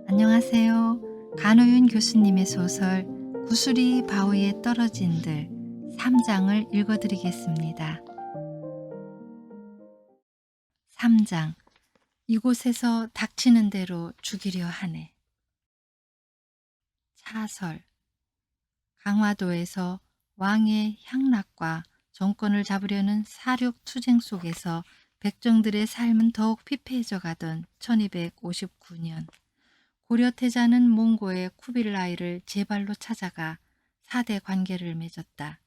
안녕하세요. 간호윤 교수님의 소설 구슬이 바위에 떨어진들 3장을 읽어드리겠습니다. 3장. 이곳에서 닥치는 대로 죽이려 하네. 차설. 강화도에서 왕의 향락과 정권을 잡으려는 사륙 투쟁 속에서 백정들의 삶은 더욱 피폐해져 가던 1259년 고려태자는 몽고의 쿠빌라이를 제발로 찾아가 사대 관계를 맺었다.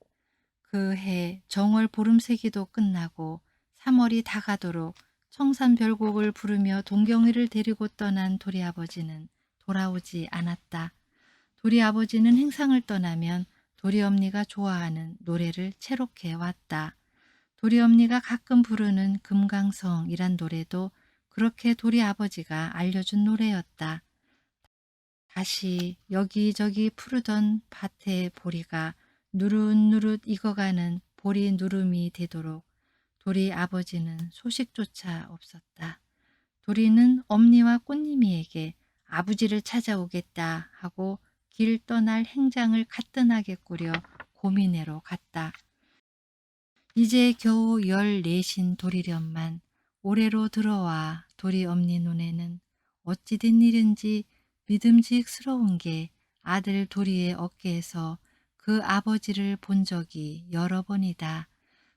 그 해 정월 보름세기도 끝나고 3월이 다가도록 청산별곡을 부르며 동경회를 데리고 떠난 도리 아버지는 돌아오지 않았다. 도리 아버지는 행상을 떠나면 도리 엄니가 좋아하는 노래를 채록해 왔다. 도리 엄니가 가끔 부르는 금강성이란 노래도 그렇게 도리 아버지가 알려준 노래였다. 다시 여기저기 푸르던 밭의 보리가 누릇누릇 익어가는 보리 누름이 되도록 도리 아버지는 소식조차 없었다. 도리는 엄니와 꽃님이에게 아버지를 찾아오겠다 하고 길 떠날 행장을 가뜩하게 꾸려 고민회로 갔다. 이제 겨우 14신 도리련만 올해로 들어와 도리 엄니 눈에는 어찌 된 일인지 믿음직스러운 게 아들 도리의 어깨에서 그 아버지를 본 적이 여러 번이다.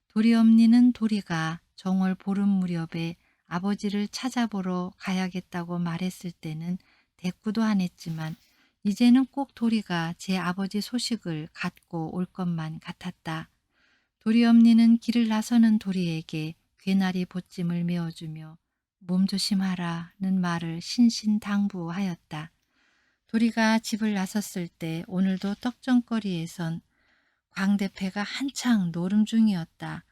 도리 엄니는 도리가 정월 보름 무렵에 아버지를 찾아보러 가야겠다고 말했을 때는 대꾸도 안 했지만 이제는 꼭 도리가 제 아버지 소식을 갖고 올 것만 같았다. 도리 엄니는 길을 나서는 도리에게 괴나리 보찜을 메어주며 몸조심하라는 말을 신신당부하였다. 도리가 집을 나섰을 때 오늘도 떡전거리에선 광대패가 한창 노름 중이었다.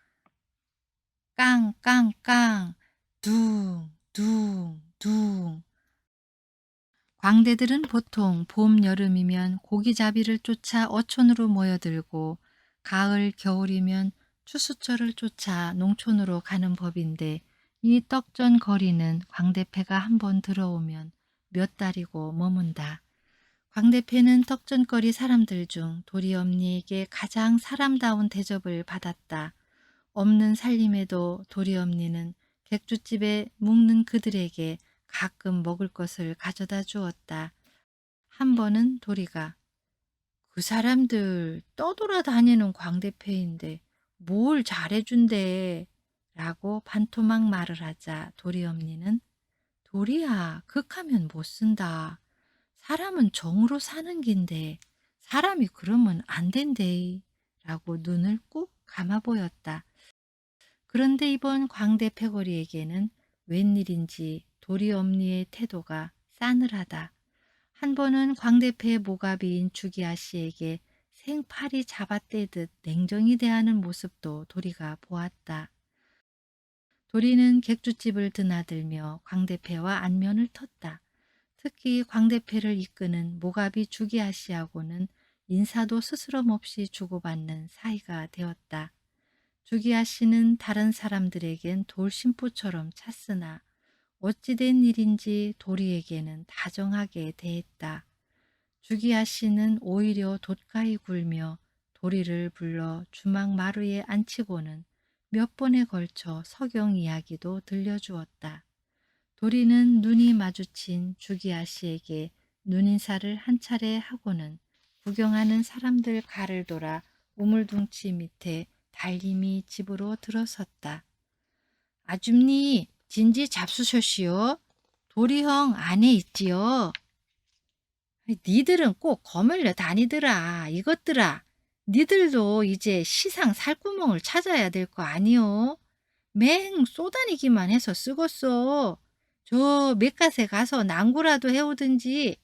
깡깡깡 둥둥둥. 광대들은 보통 봄 여름이면 고기잡이를 쫓아 어촌으로 모여들고 가을 겨울이면 추수철을 쫓아 농촌으로 가는 법인데 이 떡전 거리는 광대패가 한번 들어오면 몇 달이고 머문다. 광대패는 떡전거리 사람들 중 도리 엄니에게 가장 사람다운 대접을 받았다. 없는 살림에도 도리 엄니는 객주집에 묵는 그들에게 가끔 먹을 것을 가져다 주었다. 한 번은 도리가 그 사람들 떠돌아다니는 광대패인데 뭘 잘해준대 라고 반토막 말을 하자 도리 엄니는 도리야 극하면 못 쓴다. 사람은 정으로 사는 긴데 사람이 그러면 안 된대 라고 눈을 꾹 감아 보였다. 그런데 이번 광대 패거리에게는 웬일인지 도리 엄니의 태도가 싸늘하다. 한 번은 광대패의 모가비인 주기아 씨에게 생파리 잡아떼듯 냉정히 대하는 모습도 도리가 보았다. 도리는 객주집을 드나들며 광대패와 안면을 텄다. 특히 광대패를 이끄는 모가비 주기아 씨하고는 인사도 스스럼 없이 주고받는 사이가 되었다. 주기아 씨는 다른 사람들에겐 돌심포처럼 찼으나 어찌된 일인지 도리에게는 다정하게 대했다. 주기아 씨는 오히려 돛가히 굴며 도리를 불러 주막 마루에 앉히고는 몇 번에 걸쳐 서경 이야기도 들려주었다. 도리는 눈이 마주친 주기아 씨에게 눈인사를 한 차례 하고는 구경하는 사람들 가를 돌아 우물둥치 밑에 달님이 집으로 들어섰다. 아줌니 진지 잡수셨시오? 도리형 안에 있지요? 니들은 꼭 거물려 다니더라. 이것들아. 니들도 이제 시상 살구멍을 찾아야 될 거 아니오? 맹 쏘다니기만 해서 쓰겄어. 저 맷갓에 가서 난구라도 해오든지.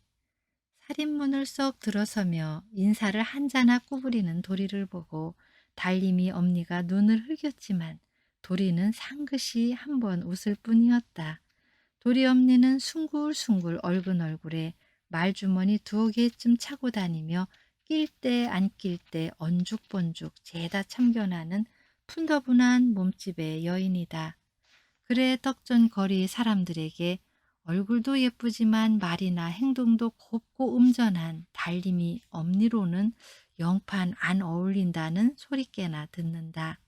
살인문을 썩 들어서며 인사를 한자나 구부리는 도리를 보고 달림이 엄니가 눈을 흘겼지만 도리는 상긋이 한번 웃을 뿐이었다. 도리 엄니는 숭굴숭굴 얼근 얼굴에 말주머니 2개쯤 차고 다니며 낄 때 안 낄 때 언죽번죽 죄다 참견하는 푼더분한 몸집의 여인이다. 그래 떡전거리 사람들에게 얼굴도 예쁘지만 말이나 행동도 곱고 음전한 달림이 엄니로는 영판 안 어울린다는 소리께나 듣는다.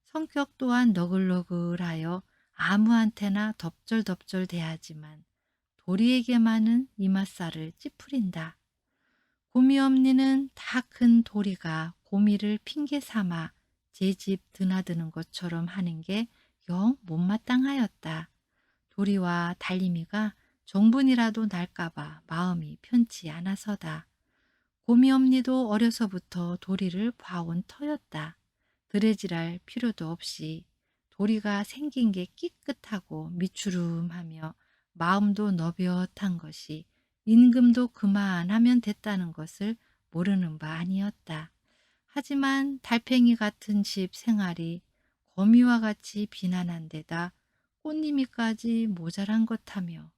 성격 또한 너글너글하여 아무한테나 덥절덥절 대하지만 도리에게만은 이맛살을 찌푸린다. 고미 엄니는 다 큰 도리가 고미를 핑계 삼아 제 집 드나드는 것처럼 하는 게 영 못마땅하였다. 도리와 달림이가 정분이라도 날까봐 마음이 편치 않아서다. 고미 엄니도 어려서부터 도리를 봐온 터였다. 드레질할 필요도 없이 도리가 생긴 게 끼끗하고 미추름하며 마음도 너볕한 것이 임금도 그만하면 됐다는 것을 모르는 바 아니었다. 하지만 달팽이 같은 집 생활이 거미와 같이 비난한 데다 꽃님이까지 모자란 것하며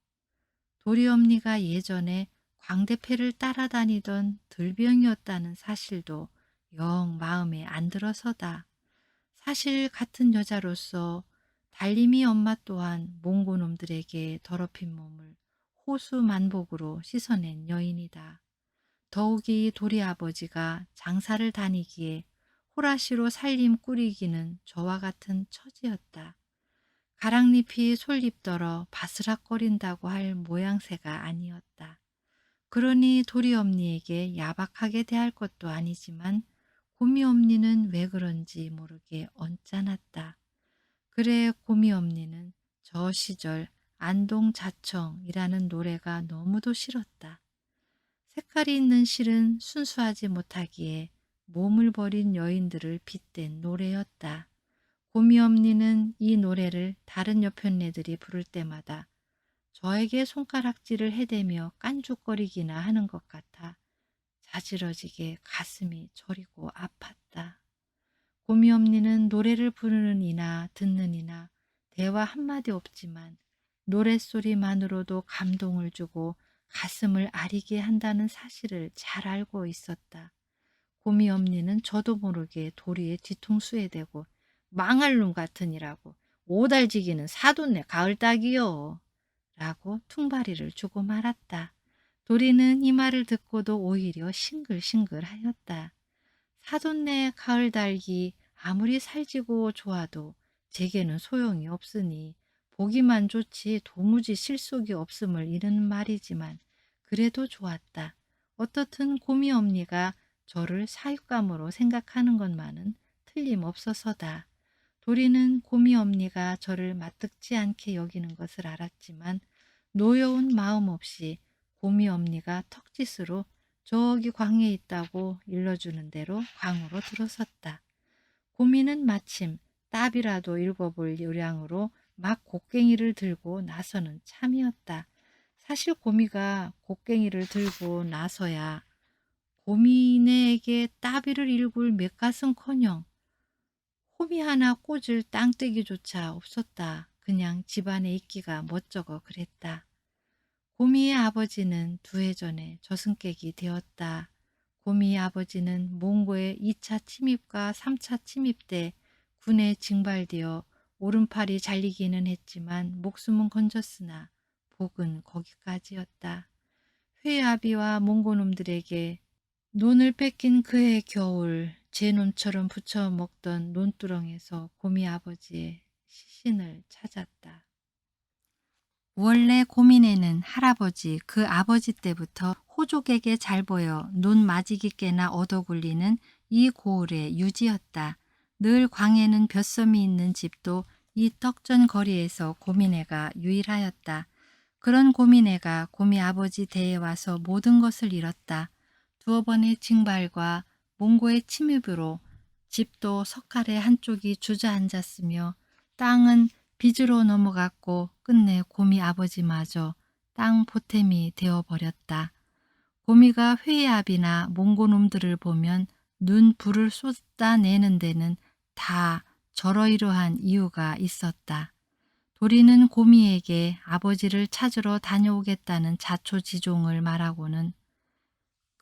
도리엄니가 예전에 광대패를 따라다니던 들병이었다는 사실도 영 마음에 안 들어서다. 사실 같은 여자로서 달림이 엄마 또한 몽고놈들에게 더럽힌 몸을 호수만복으로 씻어낸 여인이다. 더욱이 도리 아버지가 장사를 다니기에 호라시로 살림 꾸리기는 저와 같은 처지였다. 가랑잎이 솔잎더러 바스락거린다고 할 모양새가 아니었다. 그러니 도리 엄니에게 야박하게 대할 것도 아니지만 고미 엄니는 왜 그런지 모르게 언짢았다. 그래 고미 엄니는 저 시절 안동자청이라는 노래가 너무도 싫었다. 색깔이 있는 실은 순수하지 못하기에 몸을 버린 여인들을 빗댄 노래였다. 고미 엄니는 이 노래를 다른 여편네들이 부를 때마다 저에게 손가락질을 해대며 깐죽거리기나 하는 것 같아 자지러지게 가슴이 저리고 아팠다. 고미 엄니는 노래를 부르는 이나 듣는 이나 대화 한마디 없지만 노랫소리만으로도 감동을 주고 가슴을 아리게 한다는 사실을 잘 알고 있었다. 고미 엄니는 저도 모르게 도리에 뒤통수에 대고 망할 놈 같으니라고 오달지기는 사돈네 가을딱이요 라고 퉁바리를 주고 말았다. 도리는 이 말을 듣고도 오히려 싱글싱글하였다. 사돈네 가을달기 아무리 살지고 좋아도 제게는 소용이 없으니 보기만 좋지 도무지 실속이 없음을 이르는 말이지만 그래도 좋았다. 어떻든 고미 엄니가 저를 사육감으로 생각하는 것만은 틀림없어서다. 도리는 고미 엄니가 저를 마뜩지 않게 여기는 것을 알았지만 노여운 마음 없이 고미 엄니가 턱짓으로 저기 광에 있다고 일러주는 대로 광으로 들어섰다. 고미는 마침 따비라도 읽어볼 요량으로 막 곡괭이를 들고 나서는 참이었다. 사실 고미가 곡괭이를 들고 나서야 고미네에게 따비를 읽을 맷갓은커녕 호미 하나 꽂을 땅떼기조차 없었다. 그냥 집안에 있기가 멋쩍어 그랬다. 고미의 아버지는 2해 전에 저승객이 되었다. 고미의 아버지는 몽고의 2차 침입과 3차 침입 때 군에 징발되어 오른팔이 잘리기는 했지만 목숨은 건졌으나 복은 거기까지였다. 회아비와 몽고놈들에게 논을 뺏긴 그해 겨울 제 논처럼 부쳐 먹던 논두렁에서 고미 아버지의 시신을 찾았다. 원래 고민에는 할아버지 그 아버지 때부터 호족에게 잘 보여 논 맞이기 깨나 얻어 굴리는 이 고을의 유지였다. 늘 광에는 벼섬이 있는 집도 이 떡전 거리에서 고민애가 유일하였다. 그런 고민애가 고미 아버지 대에 와서 모든 것을 잃었다. 2번의 징발과 몽고의 침입으로 집도 석갈의 한쪽이 주저앉았으며 땅은 빚으로 넘어갔고 끝내 고미 아버지마저 땅 보탬이 되어버렸다. 고미가 회의압이나 몽고놈들을 보면 눈 불을 쏟아내는 데는 다 저러이러한 이유가 있었다. 도리는 고미에게 아버지를 찾으러 다녀오겠다는 자초지종을 말하고는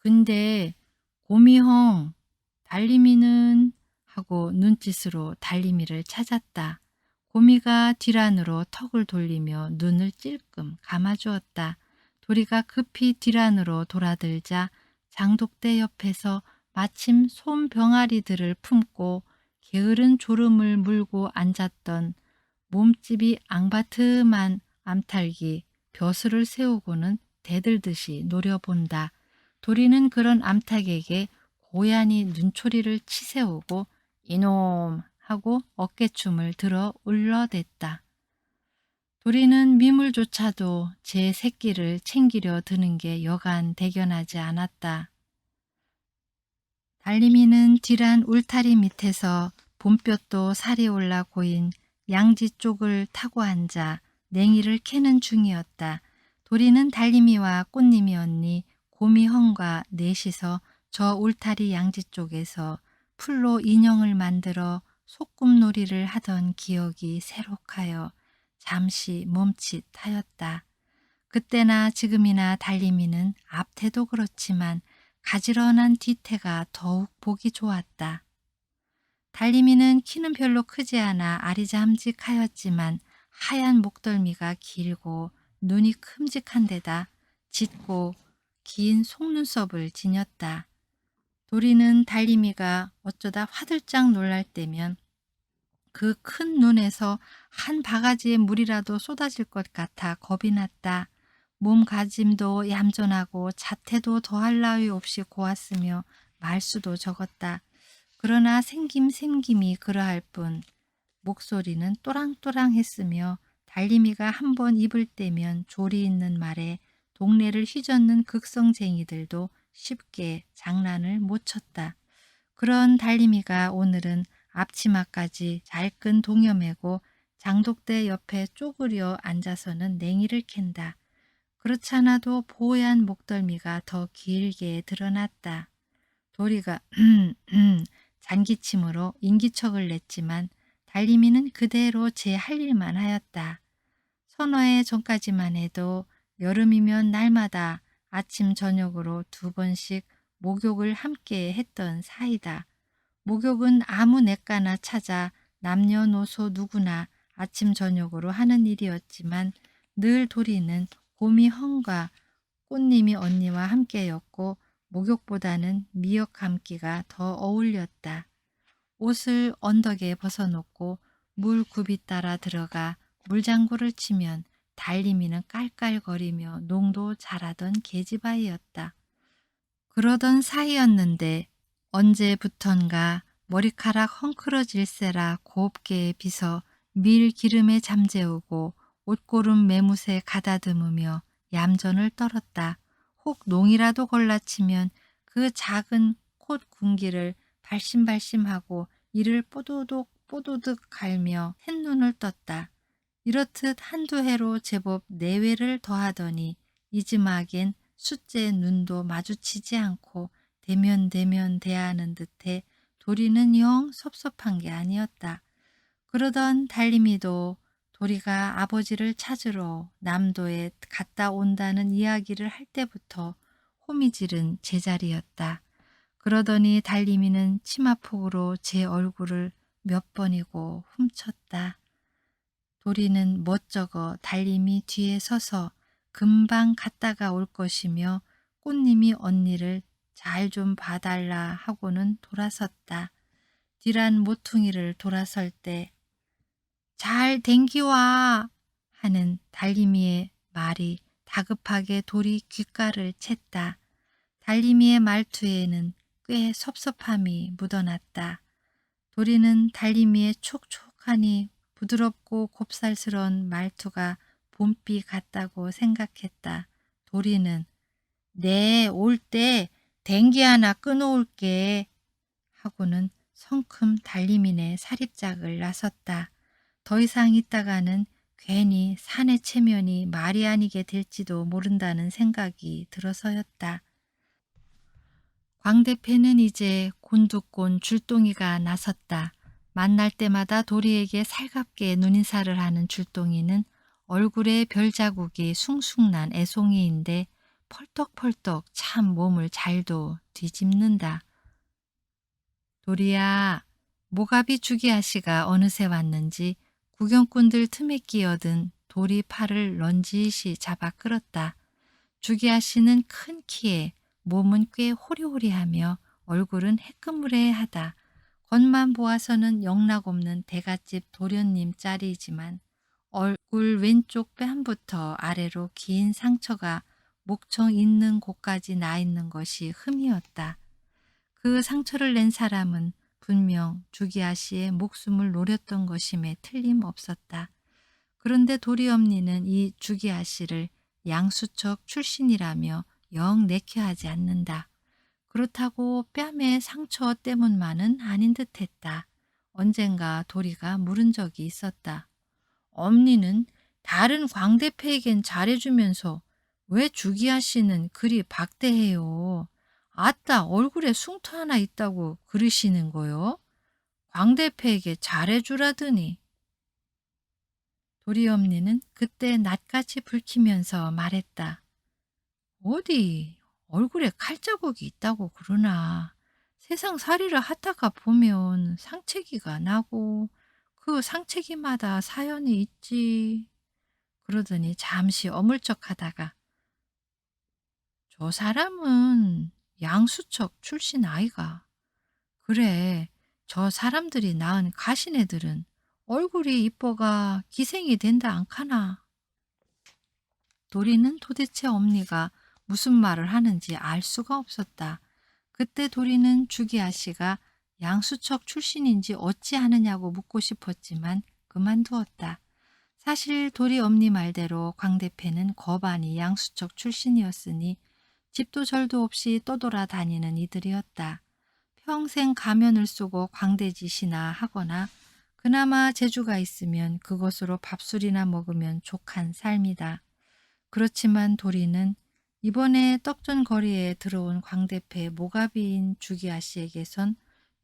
근데 고미형 달림이는 하고 눈짓으로 달림이를 찾았다. 고미가 뒤란으로 턱을 돌리며 눈을 찔끔 감아주었다. 도리가 급히 뒤란으로 돌아들자 장독대 옆에서 마침 솜병아리들을 품고 게으른 졸음을 물고 앉았던 몸집이 앙바트만 암탉이 벼슬을 세우고는 대들듯이 노려본다. 도리는 그런 암탉에게 고얀이 눈초리를 치세우고 이놈 하고 어깨춤을 들어 울러댔다. 도리는 미물조차도 제 새끼를 챙기려 드는 게 여간 대견하지 않았다. 달림이는 뒤란 울타리 밑에서 봄볕도 살이 올라 고인 양지 쪽을 타고 앉아 냉이를 캐는 중이었다. 도리는 달림이와 꽃님이 언니, 고미헝과 넷이서 저 울타리 양지 쪽에서 풀로 인형을 만들어 소꿉놀이를 하던 기억이 새록하여 잠시 멈칫하였다. 그때나 지금이나 달림이는 앞태도 그렇지만 가지런한 뒤태가 더욱 보기 좋았다. 달림이는 키는 별로 크지 않아 아리잠직하였지만 하얀 목덜미가 길고 눈이 큼직한 데다 짙고 긴 속눈썹을 지녔다. 도리는 달림이가 어쩌다 화들짝 놀랄 때면 그 큰 눈에서 한 바가지의 물이라도 쏟아질 것 같아 겁이 났다. 몸가짐도 얌전하고 자태도 더할 나위 없이 고왔으며 말수도 적었다. 그러나 생김이 그러할 뿐 목소리는 또랑또랑했으며 달림이가 한번 입을 떼면 조리 있는 말에 동네를 휘젓는 극성쟁이들도 쉽게 장난을 못 쳤다. 그런 달림이가 오늘은 앞치마까지 잘 끈 동여매고 장독대 옆에 쪼그려 앉아서는 냉이를 캔다. 그렇지 않아도 보얀 목덜미가 더 길게 드러났다. 도리가 잔기침으로 인기척을 냈지만 달림이는 그대로 제 할 일만 하였다. 서너 해 전까지만 해도 여름이면 날마다 아침 저녁으로 2번씩 목욕을 함께 했던 사이다. 목욕은 아무 냇가나 찾아 남녀노소 누구나 아침 저녁으로 하는 일이었지만 늘 도리는 고미헝과 꽃님이 언니와 함께였고 목욕보다는 미역 감기가 더 어울렸다. 옷을 언덕에 벗어놓고 물굽이 따라 들어가 물장구를 치면 달림이는 깔깔거리며 농도 잘하던 계집아이였다. 그러던 사이였는데 언제부턴가 머리카락 헝클어질세라 곱게 빗어 밀 기름에 잠재우고 옷고름 매무새 가다듬으며 얌전을 떨었다. 혹 농이라도 골라치면 그 작은 콧 군기를 발심발심하고 이를 뽀도독 뽀도득 갈며 햇눈을 떴다. 이렇듯 한두 해로 제법 내외를 더하더니 이즈마겐 숫제 눈도 마주치지 않고 대면 대하는 듯해 도리는 영 섭섭한 게 아니었다. 그러던 달림이도 도리가 아버지를 찾으러 남도에 갔다 온다는 이야기를 할 때부터 호미질은 제자리였다. 그러더니 달림이는 치마폭으로 제 얼굴을 몇 번이고 훔쳤다. 도리는 멋쩍어 달림이 뒤에 서서 금방 갔다가 올 것이며 꽃님이 언니를 잘 좀 봐달라 하고는 돌아섰다. 뒤란 모퉁이를 돌아설 때 잘 댕기와 하는 달림이의 말이 다급하게 도리 귓가를 챘다. 달림이의 말투에는 꽤 섭섭함이 묻어났다. 도리는 달림이의 촉촉하니 부드럽고 곱살스러운 말투가 봄비 같다고 생각했다. 도리는 네, 올 때 댕기 하나 끊어올게 하고는 성큼 달림이네 사립작을 나섰다. 더 이상 있다가는 괜히 산의 체면이 말이 아니게 될지도 모른다는 생각이 들어서였다. 광대패는 이제 곤두꼰 줄동이가 나섰다. 만날 때마다 도리에게 살갑게 눈인사를 하는 줄동이는 얼굴에 별자국이 숭숭난 애송이인데 펄떡펄떡 참 몸을 잘도 뒤집는다. 도리야, 모가비 주기아씨가 어느새 왔는지 구경꾼들 틈에 끼어든 도리 팔을 넌지시 잡아 끌었다. 주기아 씨는 큰 키에 몸은 꽤 호리호리하며 얼굴은 해끈무레하다. 겉만 보아서는 영락없는 대갓집 도련님 짤이지만 얼굴 왼쪽 뺨부터 아래로 긴 상처가 목청 있는 곳까지 나 있는 것이 흠이었다. 그 상처를 낸 사람은 분명 주기아 씨의 목숨을 노렸던 것임에 틀림없었다. 그런데 도리엄니는 이 주기아 씨를 양수척 출신이라며 영 내켜하지 않는다. 그렇다고 뺨의 상처 때문만은 아닌 듯했다. 언젠가 도리가 물은 적이 있었다. 엄니는 다른 광대패에겐 잘해주면서 왜 주기아 씨는 그리 박대해요? 아따 얼굴에 숭터 하나 있다고 그러시는 거요? 광대패에게 잘해주라더니. 도리 엄니는 그때 낯같이 붉히면서 말했다. 어디 얼굴에 칼자국이 있다고 그러나 세상 살이를 하다가 보면 상체기가 나고 그 상체기마다 사연이 있지. 그러더니 잠시 어물쩍하다가 저 사람은 양수척 출신 아이가. 그래 저 사람들이 낳은 가신애들은 얼굴이 이뻐가 기생이 된다 않카나. 도리는 도대체 엄니가 무슨 말을 하는지 알 수가 없었다. 그때 도리는 주기아 씨가 양수척 출신인지 어찌하느냐고 묻고 싶었지만 그만두었다. 사실 도리 엄니 말대로 광대패는 거반이 양수척 출신이었으니 집도 절도 없이 떠돌아다니는 이들이었다. 평생 가면을 쓰고 광대짓이나 하거나 그나마 재주가 있으면 그것으로 밥술이나 먹으면 족한 삶이다. 그렇지만 도리는 이번에 떡전거리에 들어온 광대패 모가비인 주기아 씨에게선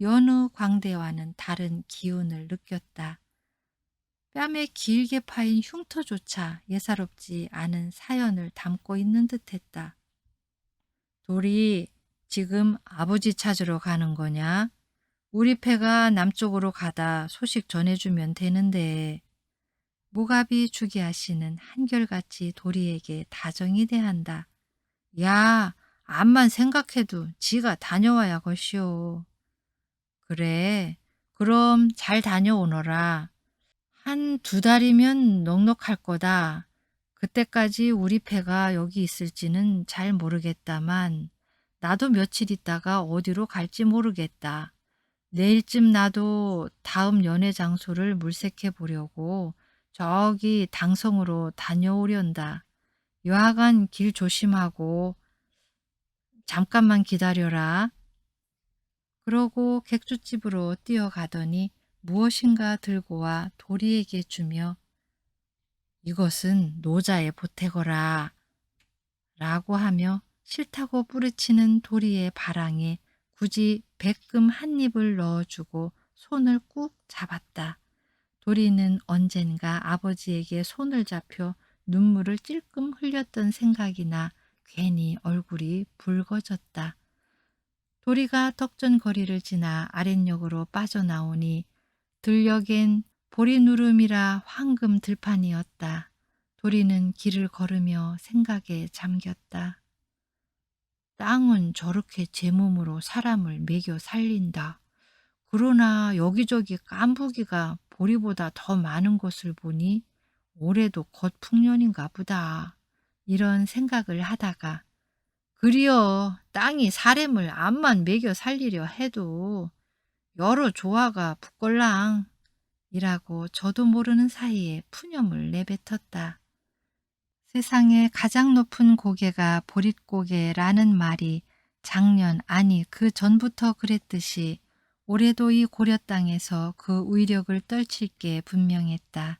여느 광대와는 다른 기운을 느꼈다. 뺨에 길게 파인 흉터조차 예사롭지 않은 사연을 담고 있는 듯했다. 도리, 지금 아버지 찾으러 가는 거냐? 우리 패가 남쪽으로 가다 소식 전해주면 되는데. 모가비 주기아 씨는 한결같이 도리에게 다정히 대한다. 야, 암만 생각해도 지가 다녀와야 것이오. 그래, 그럼 잘 다녀오너라. 한 두 달이면 넉넉할 거다. 그때까지 우리 패가 여기 있을지는 잘 모르겠다만 나도 며칠 있다가 어디로 갈지 모르겠다. 내일쯤 나도 다음 연애 장소를 물색해 보려고 저기 당성으로 다녀오련다. 여하간 길 조심하고 잠깐만 기다려라. 그러고 객주집으로 뛰어가더니 무엇인가 들고 와 도리에게 주며 이것은 노자의 보태거라 라고 하며 싫다고 뿌리치는 도리의 바랑에 굳이 백금 한 입을 넣어주고 손을 꾹 잡았다. 도리는 언젠가 아버지에게 손을 잡혀 눈물을 찔끔 흘렸던 생각이나 괜히 얼굴이 붉어졌다. 도리가 덕전거리를 지나 아랫역으로 빠져나오니 들녘엔 보리누름이라 황금 들판이었다. 도리는 길을 걸으며 생각에 잠겼다. 땅은 저렇게 제 몸으로 사람을 매겨 살린다. 그러나 여기저기 깐부기가 보리보다 더 많은 것을 보니 올해도 겉풍년인가 보다. 이런 생각을 하다가 그리어 땅이 사람을 암만 매겨 살리려 해도 여러 조화가 붙걸랑 이라고 저도 모르는 사이에 푸념을 내뱉었다. 세상에 가장 높은 고개가 보릿고개라는 말이 작년 아니 그 전부터 그랬듯이 올해도 이 고려 땅에서 그 위력을 떨칠 게 분명했다.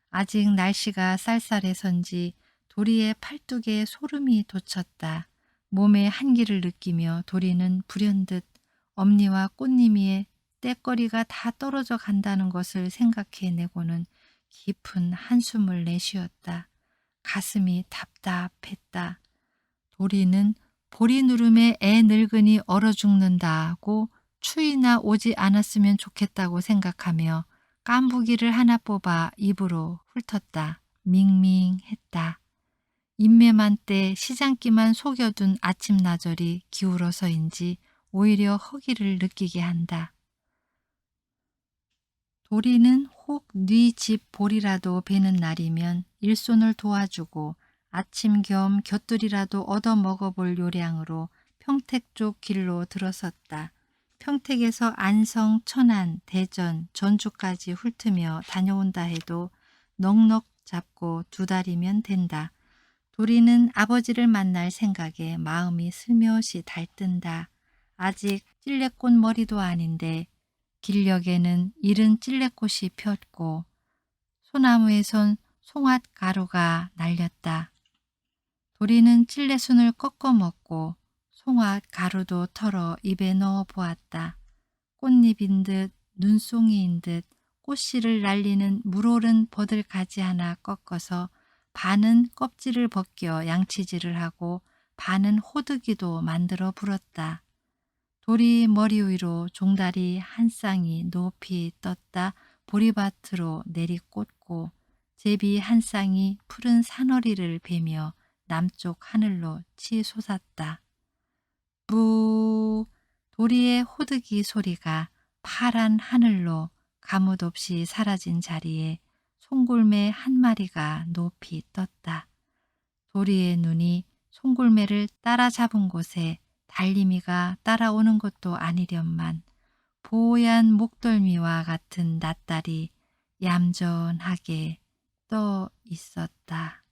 아직 날씨가 쌀쌀해선지 도리의 팔뚝에 소름이 돋쳤다. 몸의 한기를 느끼며 도리는 불현듯 엄니와 꽃님이의 때거리가 다 떨어져 간다는 것을 생각해내고는 깊은 한숨을 내쉬었다. 가슴이 답답했다. 도리는 보리누름에 애 늙은이 얼어 죽는다고 추위나 오지 않았으면 좋겠다고 생각하며 깐부기를 하나 뽑아 입으로 훑었다. 밍밍했다. 입매만 때 시장기만 속여둔 아침나절이 기울어서인지 오히려 허기를 느끼게 한다. 도리는 혹 네 집 보리라도 베는 날이면 일손을 도와주고 아침 겸 곁들이라도 얻어 먹어볼 요량으로 평택 쪽 길로 들어섰다. 평택에서 안성, 천안, 대전, 전주까지 훑으며 다녀온다 해도 넉넉 잡고 2달이면 된다. 도리는 아버지를 만날 생각에 마음이 슬며시 달뜬다. 아직 찔레꽃 머리도 아닌데 길녘에는 이른 찔레꽃이 폈고 소나무에선 송앗 가루가 날렸다. 도리는 찔레순을 꺾어 먹고 송앗 가루도 털어 입에 넣어 보았다. 꽃잎인 듯 눈송이인 듯 꽃씨를 날리는 물오른 버들가지 하나 꺾어서 반은 껍질을 벗겨 양치질을 하고 반은 호두기도 만들어 불었다. 도리 머리 위로 종다리 한 쌍이 높이 떴다 보리밭으로 내리꽂고 제비 한 쌍이 푸른 산허리를 베며 남쪽 하늘로 치솟았다. 뿌 도리의 호두기 소리가 파란 하늘로 가뭇없이 사라진 자리에 송골매 한 마리가 높이 떴다. 도리의 눈이 송골매를 따라잡은 곳에 달림이가 따라오는 것도 아니련만 보얀 목덜미와 같은 낫달이 얌전하게 떠 있었다.